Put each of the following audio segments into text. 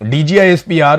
DG ISPR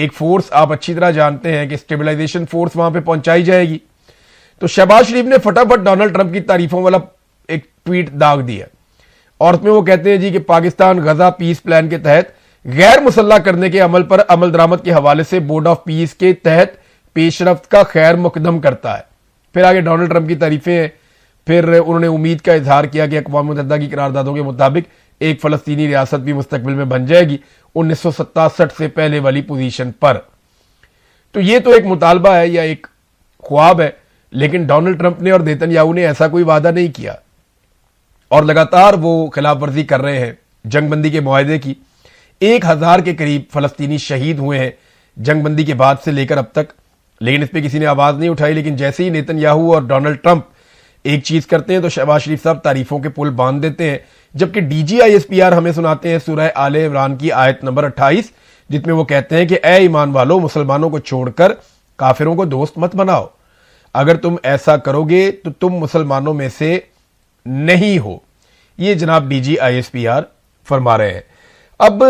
ایک force آپ اچھی طرح جانتے ہیں کہ اسٹیبلائزیشن فورس وہاں پہ پہنچائی جائے گی. تو شہباز شریف نے فٹافٹ ڈونلڈ ٹرمپ کی تعریفوں والا ایک ٹویٹ داغ دیا اور اس میں وہ کہتے ہیں جی کہ پاکستان غزہ پیس پلان کے تحت غیر مسلح کرنے کے عمل پر عمل درآمد کے حوالے سے بورڈ آف پیس کے تحت پیش رفت کا خیر مقدم کرتا ہے. پھر آگے ڈونلڈ ٹرمپ کی تعریفیں ہیں. پھر انہوں نے امید کا اظہار کیا کہ اقوام متحدہ کی قراردادوں کے مطابق ایک فلسطینی ریاست بھی مستقبل میں بن جائے گی 1967 سے پہلے والی پوزیشن پر. تو یہ تو ایک مطالبہ ہے یا ایک خواب ہے, لیکن ڈونلڈ ٹرمپ نے اور نیتن یاہو نے ایسا کوئی وعدہ نہیں کیا اور لگاتار وہ خلاف ورزی کر رہے ہیں جنگ بندی کے معاہدے کی. 1000 کے قریب فلسطینی شہید ہوئے ہیں جنگ بندی کے بعد سے لے کر اب تک, لیکن اس پہ کسی نے آواز نہیں اٹھائی. لیکن جیسے ہی نیتن یاہو اور ڈونلڈ ٹرمپ ایک چیز کرتے ہیں تو شہباز شریف صاحب تعریفوں کے پل باندھ دیتے ہیں, جبکہ D G I S P R ہمیں سناتے ہیں سورہ آل عمران کی آیت نمبر 28, جس میں وہ کہتے ہیں کہ اے ایمان والو, مسلمانوں کو چھوڑ کر کافروں کو دوست مت بناؤ. اگر تم ایسا کرو گے تو تم مسلمانوں میں سے نہیں ہو. یہ جناب D G I S P R فرما رہے ہیں. اب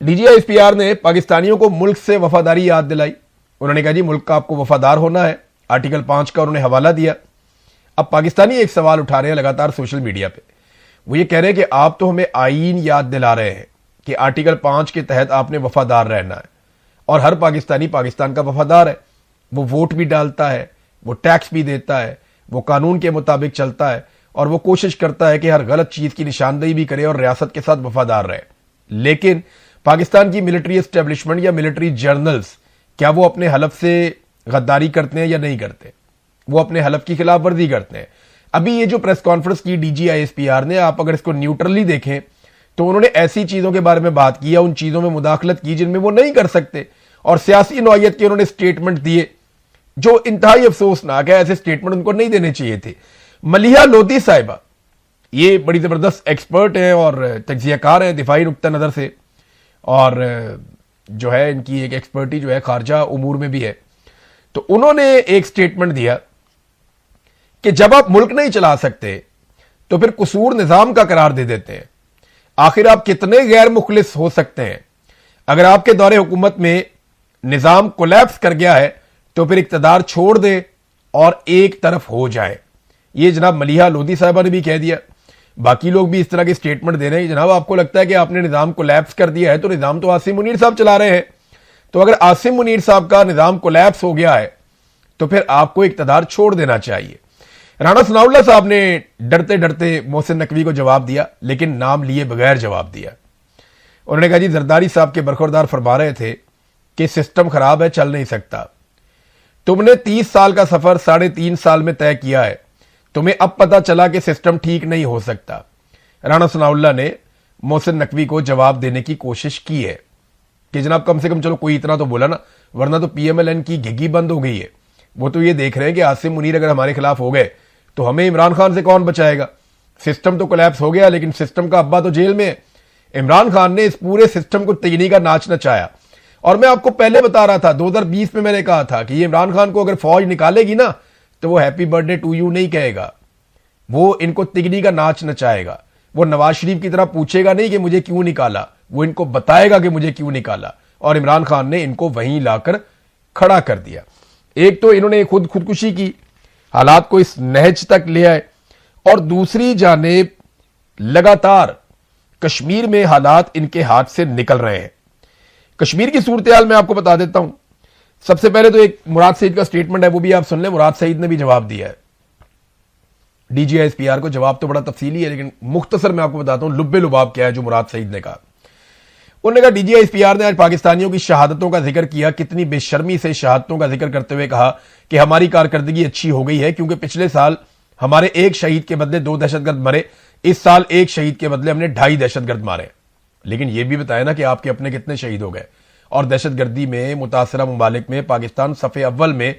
D G I S P R نے پاکستانیوں کو ملک سے وفاداری یاد دلائی. انہوں نے کہا جی ملک کا آپ کو وفادار ہونا ہے. آرٹیکل 5 کا انہوں نے حوالہ دیا. اب پاکستانی ایک سوال اٹھا رہے ہیں لگاتار سوشل میڈیا پہ. وہ یہ کہہ رہے ہیں کہ آپ تو ہمیں آئین یاد دلا رہے ہیں کہ آرٹیکل 5 کے تحت آپ نے وفادار رہنا ہے, اور ہر پاکستانی پاکستان کا وفادار ہے. وہ ووٹ بھی ڈالتا ہے, وہ ٹیکس بھی دیتا ہے, وہ قانون کے مطابق چلتا ہے, اور وہ کوشش کرتا ہے کہ ہر غلط چیز کی نشاندہی بھی کرے اور ریاست کے ساتھ وفادار رہے. لیکن پاکستان کی ملٹری اسٹیبلشمنٹ یا ملٹری جرنلز, کیا وہ اپنے حلف سے غداری کرتے ہیں یا نہیں کرتے؟ وہ اپنے حلف کی خلاف ورزی کرتے ہیں. ابھی یہ جو پریس کانفرنس کی D G I S P R نے, آپ اگر اس کو نیوٹرلی دیکھیں تو انہوں نے ایسی چیزوں کے بارے میں بات کی, ان چیزوں میں مداخلت کی جن میں وہ نہیں کر سکتے, اور سیاسی نوعیت کے انہوں نے سٹیٹمنٹ دیے جو انتہائی افسوسناک ہے. ایسے سٹیٹمنٹ ان کو نہیں دینے چاہیے تھے. ملیحہ لودھی صاحبہ یہ بڑی زبردست ایکسپرٹ ہیں اور تجزیہ کار ہیں دفاعی نقطہ نظر سے, اور جو ہے ان کی ایک ایکسپرٹی جو ہے خارجہ امور میں بھی ہے. تو انہوں نے ایک سٹیٹمنٹ دیا کہ جب آپ ملک نہیں چلا سکتے تو پھر قصور نظام کا قرار دے دیتے ہیں. آخر آپ کتنے غیر مخلص ہو سکتے ہیں؟ اگر آپ کے دور حکومت میں نظام کولیپس کر گیا ہے تو پھر اقتدار چھوڑ دے اور ایک طرف ہو جائے. یہ جناب ملیحہ لودھی صاحبہ نے بھی کہہ دیا. باقی لوگ بھی اس طرح کی سٹیٹمنٹ دے رہے ہیں. جناب آپ کو لگتا ہے کہ آپ نے نظام کولیپس کر دیا ہے, تو نظام تو عاصم منیر صاحب چلا رہے ہیں. تو اگر عاصم منیر صاحب کا نظام کولیپس ہو گیا ہے تو پھر آپ کو اقتدار چھوڑ دینا چاہیے. رانا ثناء اللہ صاحب نے ڈرتے ڈرتے محسن نقوی کو جواب دیا, لیکن نام لیے بغیر جواب دیا. انہوں نے کہا جی زرداری صاحب کے برخوردار فرما رہے تھے کہ سسٹم خراب ہے, چل نہیں سکتا. تم نے 30 سال کا سفر 3.5 سال میں طے کیا ہے, تمہیں اب پتا چلا کہ سسٹم ٹھیک نہیں ہو سکتا. رانا ثناء اللہ نے محسن نقوی کو جواب دینے کی کوشش کی ہے کہ جناب کم سے کم چلو کوئی اتنا تو بولا نا, ورنہ تو پی ایم ایل این کی گھگی بند ہو گئی ہے. وہ تو یہ دیکھ رہے ہیں کہ عاصم منیر اگر ہمارے خلاف ہو گئے تو ہمیں عمران خان سے کون بچائے گا. سسٹم تو کولیپس ہو گیا, لیکن سسٹم کا ابا تو جیل میں ہے. عمران خان نے اس پورے سسٹم کو تگنی کا ناچ نچایا. اور میں آپ کو پہلے بتا رہا تھا 2020 میں نے کہا تھا کہ یہ عمران خان کو اگر فوج نکالے گی نا تو وہ happy birthday to you نہیں کہے گا, وہ ان کو تگنی کا ناچ نچائے گا. وہ نواز شریف کی طرح پوچھے گا نہیں کہ مجھے کیوں نکالا, وہ ان کو بتائے گا کہ مجھے کیوں نکالا. اور عمران خان نے ان کو وہیں لا کر کھڑا کر دیا. ایک تو انہوں نے خودکشی کی, حالات کو اس نہج تک لے آئے, اور دوسری جانب لگاتار کشمیر میں حالات ان کے ہاتھ سے نکل رہے ہیں. کشمیر کی صورتحال میں آپ کو بتا دیتا ہوں. سب سے پہلے تو ایک مراد سعید کا سٹیٹمنٹ ہے, وہ بھی آپ سن لیں. مراد سعید نے بھی جواب دیا ہے D G I S P R کو. جواب تو بڑا تفصیلی ہے, لیکن مختصر میں آپ کو بتاتا ہوں لب لباب کیا ہے جو مراد سعید نے کہا. انہوں نے کہا D G I S P R نے آج پاکستانیوں کی شہادتوں کا ذکر کیا. کتنی بے شرمی سے شہادتوں کا ذکر کرتے ہوئے کہا کہ ہماری کارکردگی اچھی ہو گئی ہے, کیونکہ پچھلے سال ہمارے 1 شہید کے بدلے 2 دہشت گرد مرے, اس سال 1 شہید کے بدلے ہم نے 2.5 دہشت گرد مارے. لیکن یہ بھی بتایا نا کہ آپ کے اپنے کتنے شہید ہو گئے. اور دہشت گردی میں متاثرہ ممالک میں پاکستان صف اول میں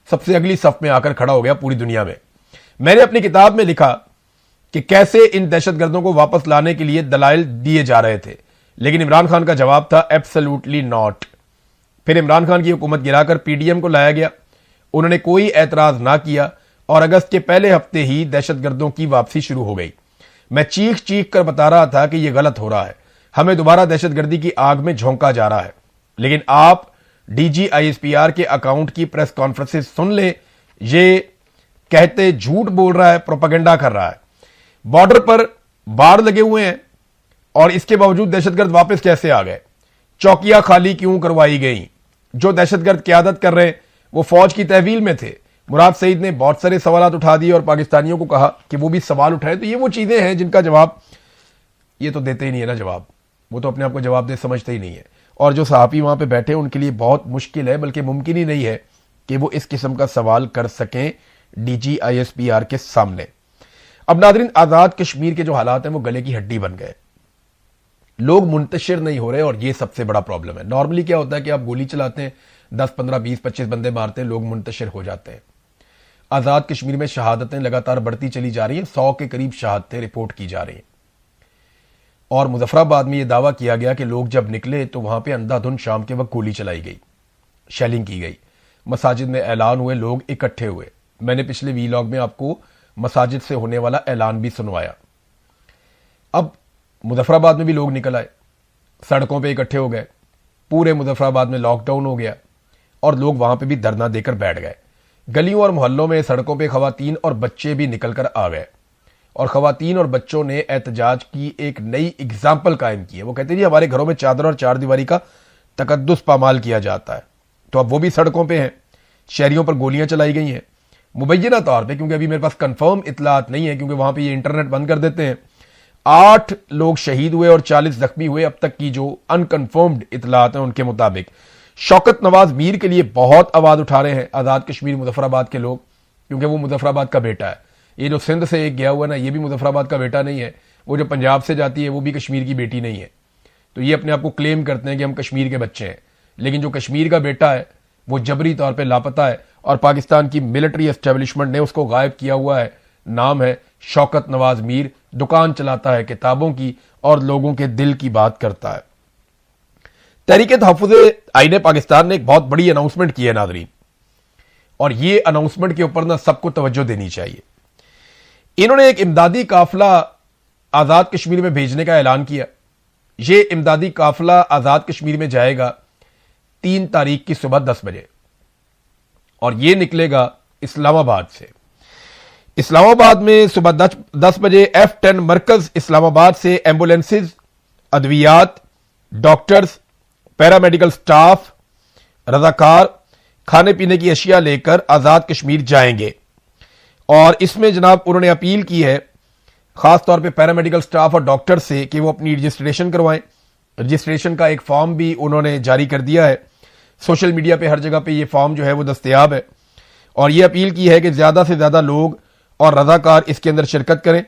سب سے اگلی صف میں آ کر کھڑا ہو گیا پوری دنیا میں. میں نے اپنی کتاب میں لکھا کہ کیسے ان دہشت گردوں کو واپس لانے کے لیے دلائل دیے جا رہے تھے, لیکن عمران خان کا جواب تھا ایبسلیوٹلی ناٹ. پھر عمران خان کی حکومت گرا کر پی ڈی ایم کو لایا گیا, انہوں نے کوئی اعتراض نہ کیا, اور اگست کے پہلے ہفتے ہی دہشت گردوں کی واپسی شروع ہو گئی. میں چیخ کر بتا رہا تھا کہ یہ غلط ہو رہا ہے, ہمیں دوبارہ دہشت گردی کی آگ میں جھونکا جا رہا ہے. لیکن آپ D G I S P R کے اکاؤنٹ کی پریس کانفرنسز سن لیں، یہ کہتے جھوٹ بول رہا ہے، پروپیگنڈا کر رہا ہے۔ بارڈر پر بار لگے ہوئے ہیں اور اس کے باوجود دہشت گرد واپس کیسے آ گئے؟ چوکیاں خالی کیوں کروائی گئیں؟ جو دہشت گرد قیادت کر رہے ہیں وہ فوج کی تحویل میں تھے۔ مراد سعید نے بہت سارے سوالات اٹھا دیے اور پاکستانیوں کو کہا کہ وہ بھی سوال اٹھائیں۔ تو یہ وہ چیزیں ہیں جن کا جواب یہ تو دیتے ہی نہیں ہے نا، جواب وہ تو اپنے آپ کو جواب دے سمجھتے ہی نہیں ہے، اور جو صحافی وہاں پہ بیٹھے ان کے لیے بہت مشکل ہے، بلکہ ممکن ہی نہیں ہے کہ وہ اس قسم کا سوال کر سکیں D G I S P R کے سامنے۔ اب ناظرین، آزاد کشمیر کے جو حالات ہیں وہ گلے کی ہڈی بن گئے، لوگ منتشر نہیں ہو رہے، اور یہ سب سے بڑا پرابلم ہے۔ نارملی کیا ہوتا ہے کہ آپ گولی چلاتے ہیں، 10 15 20 25 بندے مارتے ہیں، لوگ منتشر ہو جاتے ہیں۔ آزاد کشمیر میں شہادتیں لگاتار بڑھتی چلی جا رہی ہیں، 100 کے قریب شہادتیں رپورٹ کی جا رہی ہیں، اور مظفر آباد میں یہ دعویٰ کیا گیا کہ لوگ جب نکلے تو وہاں پہ اندھا دھند شام کے وقت گولی چلائی گئی، شیلنگ کی گئی، مساجد میں اعلان ہوئے، لوگ اکٹھے ہوئے۔ میں نے پچھلے ویلاگ میں آپ کو مساجد سے ہونے والا اعلان بھی سنوایا۔ اب مظفر آباد میں بھی لوگ نکل آئے، سڑکوں پہ اکٹھے ہو گئے، پورے مظفر آباد میں لاک ڈاؤن ہو گیا، اور لوگ وہاں پہ بھی دھرنا دے کر بیٹھ گئے۔ گلیوں اور محلوں میں سڑکوں پہ خواتین اور بچے بھی نکل کر آ گئے، اور خواتین اور بچوں نے احتجاج کی ایک نئی اگزامپل قائم کی ہے۔ وہ کہتے ہیں جی ہمارے گھروں میں چادر اور چار دیواری کا تقدس پامال کیا جاتا ہے، تو اب وہ بھی سڑکوں پہ ہیں، شہریوں پر گولیاں چلائی گئی ہیں مبینہ طور پہ، کیونکہ ابھی میرے پاس کنفرم اطلاعات نہیں ہے کیونکہ وہاں پہ یہ انٹرنیٹ بند کر دیتے ہیں۔ 8 لوگ شہید ہوئے اور 40 زخمی ہوئے، اب تک کی جو انکنفرمڈ اطلاعات ہیں ان کے مطابق۔ شوکت نواز میر کے لیے بہت آواز اٹھا رہے ہیں آزاد کشمیر مظفر آباد کے لوگ، کیونکہ وہ مظفر آباد کا بیٹا ہے۔ یہ جو سندھ سے ایک گیا ہوا نا، یہ بھی مظفر آباد کا بیٹا نہیں ہے، وہ جو پنجاب سے جاتی ہے وہ بھی کشمیر کی بیٹی نہیں ہے۔ تو یہ اپنے آپ کو کلیم کرتے ہیں کہ ہم کشمیر کے بچے ہیں، لیکن جو کشمیر کا بیٹا ہے وہ جبری طور پہ لاپتہ ہے، اور پاکستان کی ملٹری اسٹیبلشمنٹ نے اس کو غائب کیا ہوا ہے۔ نام ہے شوکت نواز میر، دکان چلاتا ہے کتابوں کی اور لوگوں کے دل کی بات کرتا ہے۔ تحریک تحفظ آئین پاکستان نے ایک بہت بڑی اناؤنسمنٹ کی ہے ناظرین، اور یہ اناؤنسمنٹ کے اوپر سب کو توجہ دینی چاہیے۔ انہوں نے ایک امدادی قافلہ آزاد کشمیر میں بھیجنے کا اعلان کیا۔ یہ امدادی قافلہ آزاد کشمیر میں جائے گا 3 تاریخ کی صبح 10 بجے، اور یہ نکلے گا اسلام آباد سے۔ اسلام آباد میں صبح 10 بجے F10 مرکز اسلام آباد سے ایمبولینسز، ادویات، ڈاکٹرز، پیرامیڈیکل سٹاف، رضاکار کھانے پینے کی اشیاء لے کر آزاد کشمیر جائیں گے، اور اس میں جناب انہوں نے اپیل کی ہے خاص طور پہ پیرامیڈیکل سٹاف اور ڈاکٹر سے کہ وہ اپنی رجسٹریشن کروائیں۔ رجسٹریشن کا ایک فارم بھی انہوں نے جاری کر دیا ہے، سوشل میڈیا پہ ہر جگہ پہ یہ فارم جو ہے وہ دستیاب ہے، اور یہ اپیل کی ہے کہ زیادہ سے زیادہ لوگ اور رضاکار اس کے اندر شرکت کریں،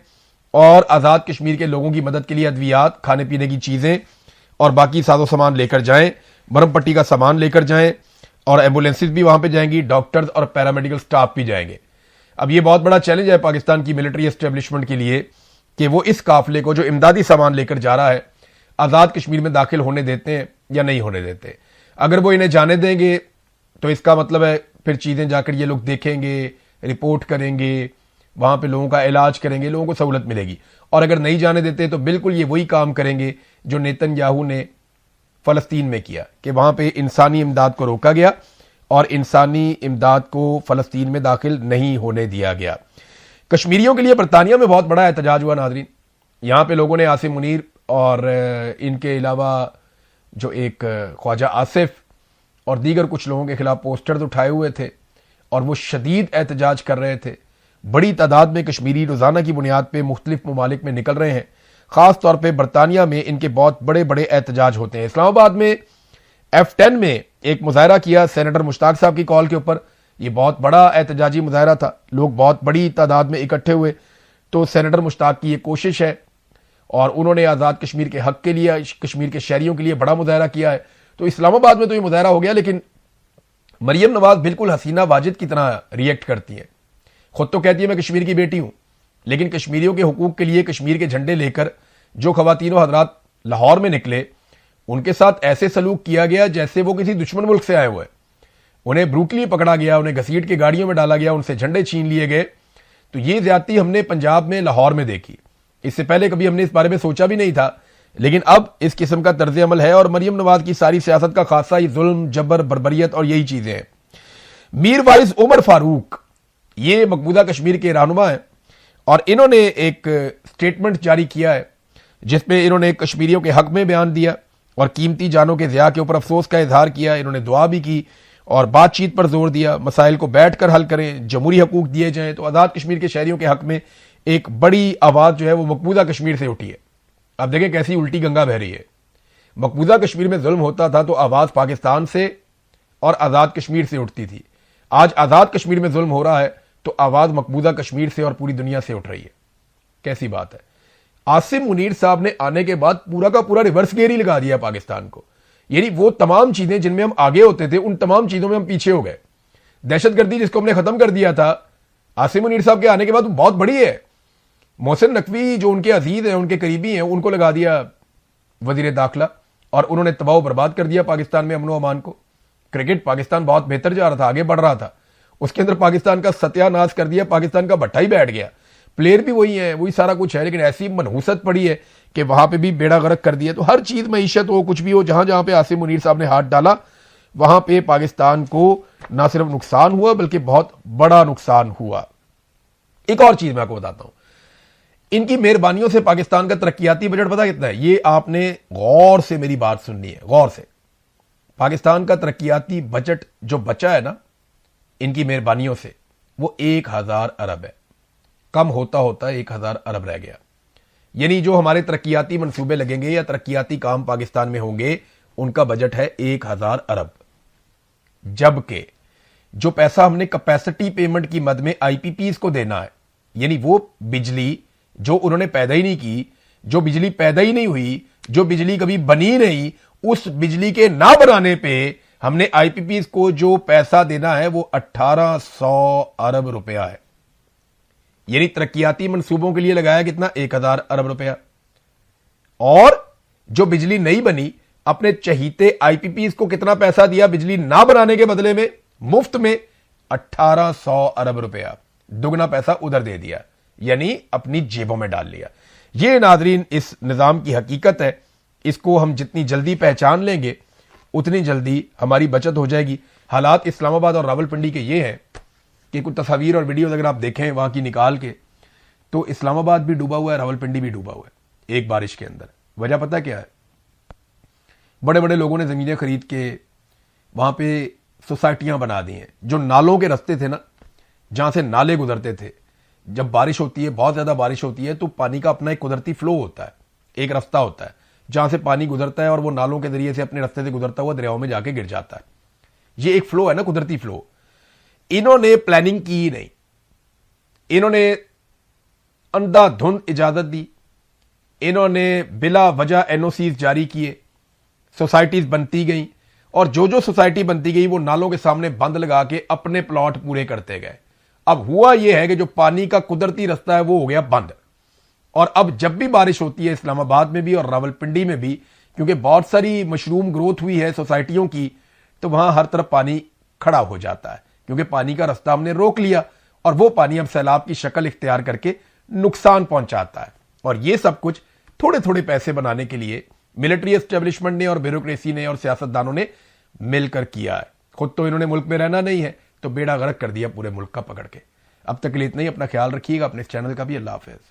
اور آزاد کشمیر کے لوگوں کی مدد کے لیے ادویات، کھانے پینے کی چیزیں اور باقی ساز و سامان لے کر جائیں، مرہم پٹی کا سامان لے کر جائیں، اور ایمبولینسز بھی وہاں پہ جائیں گی، ڈاکٹرز اور پیرامیڈیکل سٹاف بھی جائیں گے۔ اب یہ بہت بڑا چیلنج ہے پاکستان کی ملٹری اسٹیبلشمنٹ کے لیے کہ وہ اس قافلے کو جو امدادی سامان لے کر جا رہا ہے آزاد کشمیر میں داخل ہونے دیتے ہیں یا نہیں ہونے دیتے۔ اگر وہ انہیں جانے دیں گے تو اس کا مطلب ہے پھر چیزیں جا کر یہ لوگ دیکھیں گے، رپورٹ کریں گے، وہاں پہ لوگوں کا علاج کریں گے، لوگوں کو سہولت ملے گی۔ اور اگر نہیں جانے دیتے تو بالکل یہ وہی کام کریں گے جو نیتن یاہو نے فلسطین میں کیا، کہ وہاں پہ انسانی امداد کو روکا گیا اور انسانی امداد کو فلسطین میں داخل نہیں ہونے دیا گیا۔ کشمیریوں کے لیے برطانیہ میں بہت بڑا احتجاج ہوا ناظرین۔ یہاں پہ لوگوں نے عاصم منیر اور ان کے علاوہ جو ایک خواجہ آصف اور دیگر کچھ لوگوں کے خلاف پوسٹرز اٹھائے ہوئے تھے، اور وہ شدید احتجاج کر رہے تھے۔ بڑی تعداد میں کشمیری روزانہ کی بنیاد پہ مختلف ممالک میں نکل رہے ہیں، خاص طور پہ برطانیہ میں ان کے بہت بڑے بڑے احتجاج ہوتے ہیں۔ اسلام آباد میں F10 میں ایک مظاہرہ کیا سینیٹر مشتاق صاحب کی کال کے اوپر، یہ بہت بڑا احتجاجی مظاہرہ تھا، لوگ بہت بڑی تعداد میں اکٹھے ہوئے۔ تو سینیٹر مشتاق کی یہ کوشش ہے، اور انہوں نے آزاد کشمیر کے حق کے لیے، کشمیر کے شہریوں کے لیے بڑا مظاہرہ کیا ہے۔ تو اسلام آباد میں تو یہ مظاہرہ ہو گیا، لیکن مریم نواز بالکل حسینہ واجد کی طرح ریئیکٹ کرتی ہیں۔ خود تو کہتی ہے میں کشمیر کی بیٹی ہوں، لیکن کشمیریوں کے حقوق کے لیے کشمیر کے جھنڈے لے کر جو خواتین و حضرات لاہور میں نکلے، ان کے ساتھ ایسے سلوک کیا گیا جیسے وہ کسی دشمن ملک سے آئے ہوئے۔ انہیں بروٹلی پکڑا گیا، انہیں گھسیٹ کے گاڑیوں میں ڈالا گیا، ان سے جھنڈے چھین لیے گئے۔ تو یہ زیادتی ہم نے پنجاب میں لاہور میں دیکھی، اس سے پہلے کبھی ہم نے اس بارے میں سوچا بھی نہیں تھا لیکن اب اس قسم کا طرز عمل ہے اور مریم نواز کی ساری سیاست کا خاصہ ہی ظلم، جبر، بربریت اور یہی چیزیں ہیں۔ میر وائز عمر فاروق یہ مقبوضہ کشمیر کے رہنما ہیں اور انہوں نے ایک سٹیٹمنٹ جاری کیا ہے جس میں انہوں نے کشمیریوں کے حق میں بیان دیا اور قیمتی جانوں کے ضیاع کے اوپر افسوس کا اظہار کیا۔ انہوں نے دعا بھی کی اور بات چیت پر زور دیا، مسائل کو بیٹھ کر حل کریں، جمہوری حقوق دیے جائیں۔ تو آزاد کشمیر کے شہریوں کے حق میں ایک بڑی آواز جو ہے وہ مقبوضہ کشمیر سے اٹھی ہے۔ اب دیکھیں کیسی الٹی گنگا بہ رہی ہے۔ مقبوضہ کشمیر میں ظلم ہوتا تھا تو آواز پاکستان سے اور آزاد کشمیر سے اٹھتی تھی، آج آزاد کشمیر میں ظلم ہو رہا ہے تو آواز مقبوضہ کشمیر سے اور پوری دنیا سے اٹھ رہی ہے۔ کیسی بات ہے؟ عاصم منیر صاحب نے آنے کے بعد پورا کا پورا ریورس گیئر ہی لگا دیا پاکستان کو، یعنی وہ تمام چیزیں جن میں ہم آگے ہوتے تھے ان تمام چیزوں میں ہم پیچھے ہو گئے۔ دہشت گردی جس کو ہم نے ختم کر دیا تھا، عاصم منیر صاحب کے آنے کے بعد وہ بہت بڑی ہے۔ محسن نقوی جو ان کے عزیز ہیں، ان کے قریبی ہیں، ان کو لگا دیا وزیر داخلہ اور انہوں نے تباہ و برباد کر دیا پاکستان میں امن و امان کو۔ کرکٹ پاکستان بہت بہتر جا رہا تھا، آگے بڑھ رہا تھا، اس کے اندر پاکستان کا ستیہ ناش کر دیا، پاکستان کا بٹھا ہی بیٹھ گیا۔ پلیئر بھی وہی ہیں، وہی سارا کچھ ہے، لیکن ایسی منحوست پڑی ہے کہ وہاں پہ بھی بیڑا غرق کر دیا۔ تو ہر چیز معیشت ہو، کچھ بھی ہو، جہاں جہاں پہ عاصم منیر صاحب نے ہاتھ ڈالا وہاں پہ پاکستان کو نہ صرف نقصان ہوا بلکہ بہت بڑا نقصان ہوا۔ ایک اور چیز میں آپ کو بتاتا ہوں، ان کی مہربانیوں سے پاکستان کا ترقیاتی بجٹ پتہ کتنا ہے؟ یہ آپ نے غور سے میری بات سننی ہے، غور سے۔ پاکستان کا ترقیاتی بجٹ جو بچا ہے نا ان کی مہربانیوں سے، وہ 1000 ارب ہے، کم ہوتا ہوتا 1000 ارب رہ گیا۔ یعنی جو ہمارے ترقیاتی منصوبے لگیں گے یا ترقیاتی کام پاکستان میں ہوں گے ان کا بجٹ ہے 1000 ارب، جبکہ جو پیسہ ہم نے کیپیسٹی پیمنٹ کی مد میں آئی پی پیز کو دینا ہے، یعنی وہ بجلی جو انہوں نے پیدا ہی نہیں کی، جو بجلی پیدا ہی نہیں ہوئی، جو بجلی کبھی بنی نہیں، اس بجلی کے نہ بنانے پہ ہم نے آئی پی پیز کو جو پیسہ دینا ہے وہ 1800 ارب روپیہ ہے۔ یعنی ترقیاتی منصوبوں کے لیے لگایا کتنا؟ 1000 ارب روپیہ۔ اور جو بجلی نہیں بنی اپنے چہیتے آئی پی پیز کو کتنا پیسہ دیا بجلی نہ بنانے کے بدلے میں؟ مفت میں 1800 ارب روپیہ، دگنا پیسہ ادھر دے دیا، یعنی اپنی جیبوں میں ڈال لیا۔ یہ ناظرین اس نظام کی حقیقت ہے، اس کو ہم جتنی جلدی پہچان لیں گے اتنی جلدی ہماری بچت ہو جائے گی۔ حالات اسلام آباد اور راولپنڈی کے یہ ہیں کہ کچھ تصاویر اور ویڈیوز اگر آپ دیکھیں وہاں کی نکال کے تو اسلام آباد بھی ڈوبا ہوا ہے، راولپنڈی بھی ڈوبا ہوا ہے ایک بارش کے اندر۔ وجہ پتہ کیا ہے؟ بڑے بڑے لوگوں نے زمینیں خرید کے وہاں پہ سوسائٹیاں بنا دی ہیں۔ جو نالوں کے رستے تھے نا، جہاں سے نالے گزرتے تھے، جب بارش ہوتی ہے، بہت زیادہ بارش ہوتی ہے تو پانی کا اپنا ایک قدرتی فلو ہوتا ہے، ایک رستہ ہوتا ہے جہاں سے پانی گزرتا ہے اور وہ نالوں کے ذریعے سے اپنے رستے سے گزرتا ہوا دریاؤں میں جا کے گر جاتا ہے۔ یہ ایک فلو ہے نا، قدرتی فلو۔ انہوں نے پلاننگ کی نہیں، انہوں نے اندھا دھند اجازت دی، انہوں نے بلا وجہ این او سیز جاری کیے، سوسائٹیز بنتی گئیں اور جو جو سوسائٹی بنتی گئی وہ نالوں کے سامنے بند لگا کے اپنے پلاٹ پورے کرتے گئے۔ اب ہوا یہ ہے کہ جو پانی کا قدرتی رستہ ہے وہ ہو گیا بند، اور اب جب بھی بارش ہوتی ہے اسلام آباد میں بھی اور راولپنڈی میں بھی، کیونکہ بہت ساری مشروم گروتھ ہوئی ہے سوسائٹیوں کی، تو وہاں ہر طرف پانی کھڑا ہو جاتا ہے کیونکہ پانی کا رستہ ہم نے روک لیا، اور وہ پانی اب سیلاب کی شکل اختیار کر کے نقصان پہنچاتا ہے۔ اور یہ سب کچھ تھوڑے تھوڑے پیسے بنانے کے لیے ملٹری اسٹیبلشمنٹ نے اور بیوروکریسی نے اور سیاستدانوں نے مل کر کیا ہے۔ خود تو انہوں نے ملک میں رہنا نہیں ہے تو بیڑا غرق کر دیا پورے ملک کا پکڑ کے۔ اب تک کے لیے اتنا ہی، اپنا خیال رکھیے گا، اپنے اس چینل کا بھی۔ اللہ حافظ۔